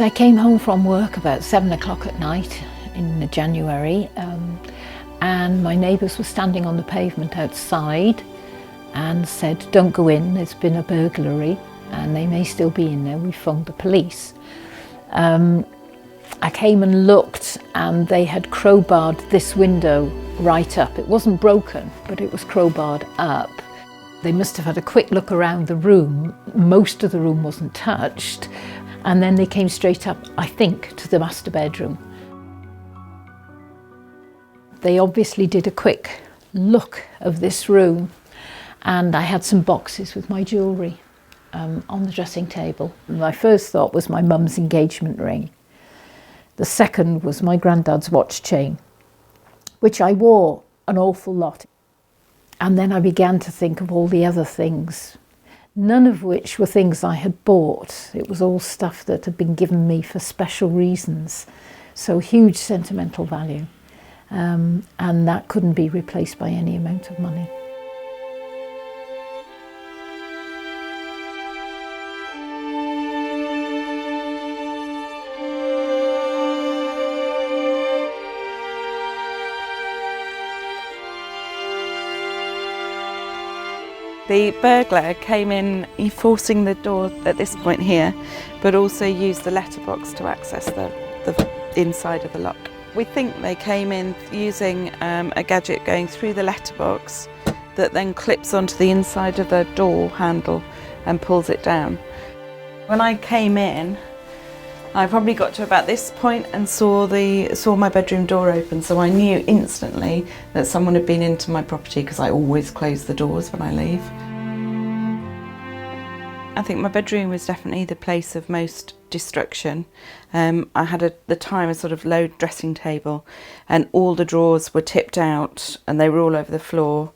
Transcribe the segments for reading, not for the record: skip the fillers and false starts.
I came home from work about 7 o'clock at night in January, and my neighbours were standing on the pavement outside and said, "Don't go in, there's been a burglary and they may still be in there, we phoned the police." I came and looked, and they had crowbarred this window right up. It wasn't broken, but it was crowbarred up. They must have had a quick look around the room. Most of the room wasn't touched. And then they came straight up, I think, to the master bedroom. They obviously did a quick look of this room, and I had some boxes with my jewellery on the dressing table. My first thought was my mum's engagement ring. The second was my granddad's watch chain, which I wore an awful lot. And then I began to think of all the other things, none of which were things I had bought. It was all stuff that had been given me for special reasons, so huge sentimental value. And that couldn't be replaced by any amount of money. The burglar came in forcing the door at this point here, but also used the letterbox to access the inside of the lock. We think they came in using a gadget going through the letterbox that then clips onto the inside of the door handle and pulls it down. When I came in, I probably got to about this point and saw my bedroom door open, so I knew instantly that someone had been into my property, because I always close the doors when I leave. I think my bedroom was definitely the place of most destruction. I had at the time a sort of low dressing table, and all the drawers were tipped out and they were all over the floor.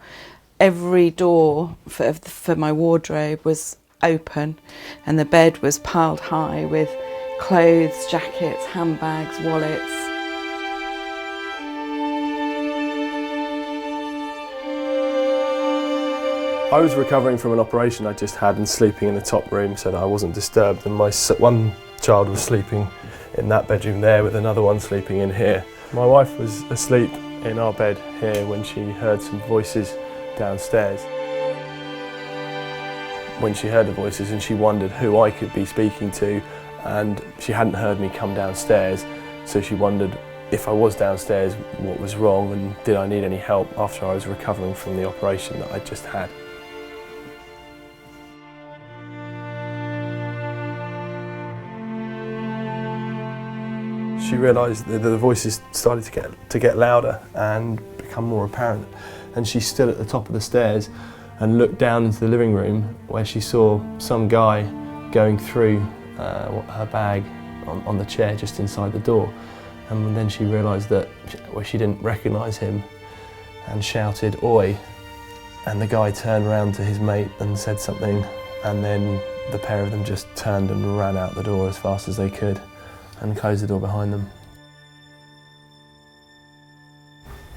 Every door for my wardrobe was open, and the bed was piled high with clothes, jackets, handbags, wallets. I was recovering from an operation I just had and sleeping in the top room so that I wasn't disturbed, and my one child was sleeping in that bedroom there with another one sleeping in here. My wife was asleep in our bed here when she heard some voices downstairs. When she heard the voices, and she wondered who I could be speaking to, and she hadn't heard me come downstairs, so she wondered if I was downstairs, what was wrong, and did I need any help after I was recovering from the operation that I'd just had. She realised that the voices started to get louder and become more apparent, and she stood at the top of the stairs and looked down into the living room, where she saw some guy going through her bag on the chair just inside the door. And then she realised that she didn't recognise him, and shouted "Oi!" and the guy turned around to his mate and said something, and then the pair of them just turned and ran out the door as fast as they could and closed the door behind them.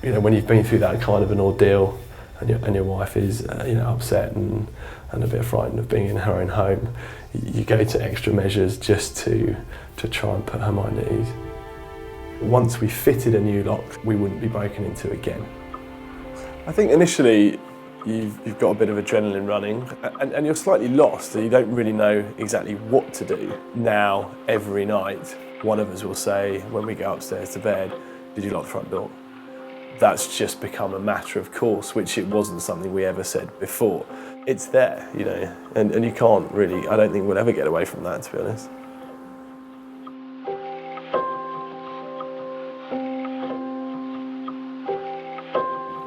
You know, when you've been through that kind of an ordeal, and your wife is upset and a bit frightened of being in her own home, you go to extra measures just to try and put her mind at ease. Once we fitted a new lock, we wouldn't be broken into again. I think initially you've got a bit of adrenaline running, and you're slightly lost, and you don't really know exactly what to do. Now, every night, one of us will say, when we go upstairs to bed, "Did you lock the front door?" That's just become a matter of course, which it wasn't something we ever said before. It's there, you know, and you can't really, I don't think we'll ever get away from that, to be honest.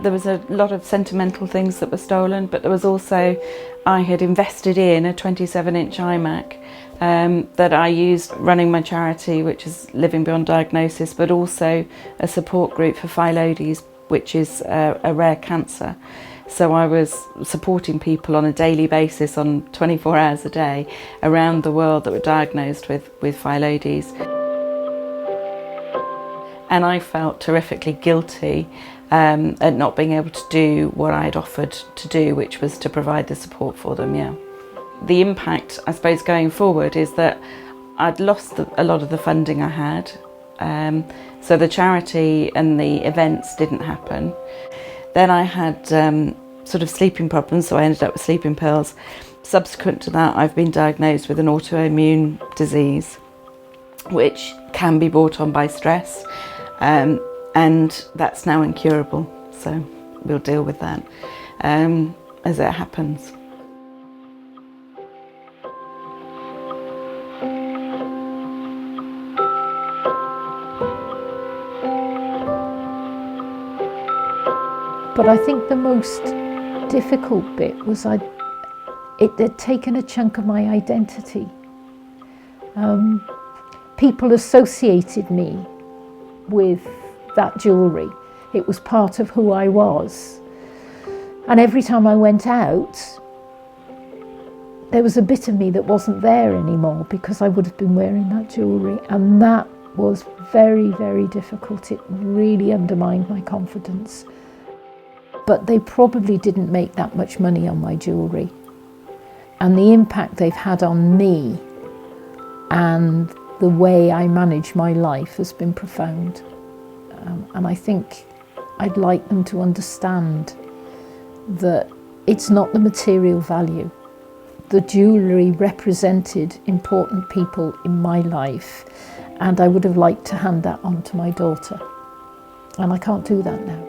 There was a lot of sentimental things that were stolen, but there was also, I had invested in a 27-inch iMac that I used running my charity, which is Living Beyond Diagnosis, but also a support group for phyllodes, which is a rare cancer. So I was supporting people on a daily basis, on 24 hours a day, around the world that were diagnosed with phyllodes. And I felt terrifically guilty at not being able to do what I'd offered to do, which was to provide the support for them, yeah. The impact, I suppose, going forward is that I'd lost a lot of the funding I had. So the charity and the events didn't happen. Then I had sort of sleeping problems, so I ended up with sleeping pills. Subsequent to that, I've been diagnosed with an autoimmune disease, which can be brought on by stress, and that's now incurable. So we'll deal with that as it happens. But I think the most difficult bit was it had taken a chunk of my identity. People associated me with that jewellery. It was part of who I was. And every time I went out, there was a bit of me that wasn't there anymore because I would have been wearing that jewellery. And that was very, very difficult. It really undermined my confidence. But they probably didn't make that much money on my jewellery. And the impact they've had on me and the way I manage my life has been profound. And I think I'd like them to understand that it's not the material value. The jewellery represented important people in my life, and I would have liked to hand that on to my daughter. And I can't do that now.